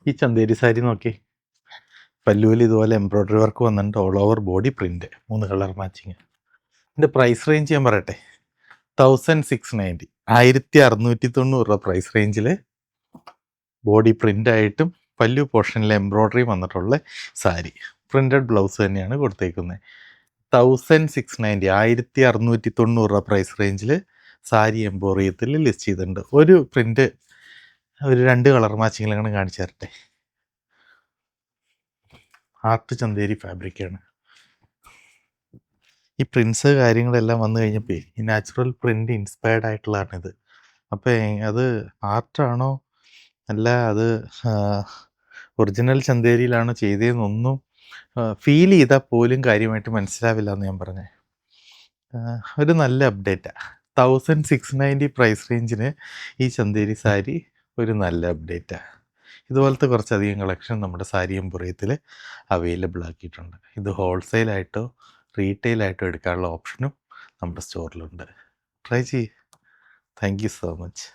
ഈ ചന്തേരി സാരി നോക്കി, പല്ലുവിൽ ഇതുപോലെ എംബ്രോയ്ഡറി വർക്ക് വന്നിട്ടുണ്ട്, all over body print, 3 colour matching. ഇതിൻ്റെ പ്രൈസ് റേഞ്ച് ഞാൻ പറയട്ടെ, 1690, 1690 രൂപ പ്രൈസ് റേഞ്ചിൽ ബോഡി പ്രിന്റ് ആയിട്ടും പല്ലു പോർഷനിൽ എംബ്രോയ്ഡറി വന്നിട്ടുള്ള സാരി, പ്രിന്റഡ് ബ്ലൗസ് തന്നെയാണ് കൊടുത്തേക്കുന്നത്. 1690, 1690 രൂപ പ്രൈസ് റേഞ്ചിൽ സാരി എംബോറിയത്തിൽ ലിസ്റ്റ് ചെയ്തിട്ടുണ്ട്. ഒരു പ്രിന്റ്, ഒരു 2 കളർ മാച്ചിങ്ങിലാണ് കാണിച്ചു തരട്ടെ. ആർട്ട് ചന്തേരി ഫാബ്രിക്കാണ്. ഈ പ്രിൻസ് കാര്യങ്ങളെല്ലാം വന്നു കഴിഞ്ഞപ്പോൾ ഈ നാച്ചുറൽ പ്രിന്റ് ഇൻസ്പയർഡ് ആയിട്ടുള്ളതാണിത്. അപ്പോൾ അത് ആർട്ടാണോ അല്ല അത് ഒറിജിനൽ ചന്തേരിയിലാണോ ചെയ്തതെന്നൊന്നും ഫീൽ ചെയ്താൽ പോലും കാര്യമായിട്ട് മനസ്സിലാവില്ല എന്ന് ഞാൻ പറഞ്ഞേ. ഒരു നല്ല അപ്ഡേറ്റാണ്. 1690 പ്രൈസ് റേഞ്ചിന് ഈ ചന്തേരി സാരി ഒരു നല്ല അപ്ഡേറ്റാണ്. ഇതുപോലത്തെ കുറച്ചധികം കളക്ഷൻ നമ്മുടെ സാരി എംപോറിയത്തിൽ അവൈലബിൾ ആക്കിയിട്ടുണ്ട്. ഇത് ഹോൾസെയിലായിട്ടോ റീറ്റെയിലായിട്ടോ എടുക്കാനുള്ള ഓപ്ഷനും നമ്മുടെ സ്റ്റോറിലുണ്ട്. ട്രൈ ചെയ്യ്. Thank you so much.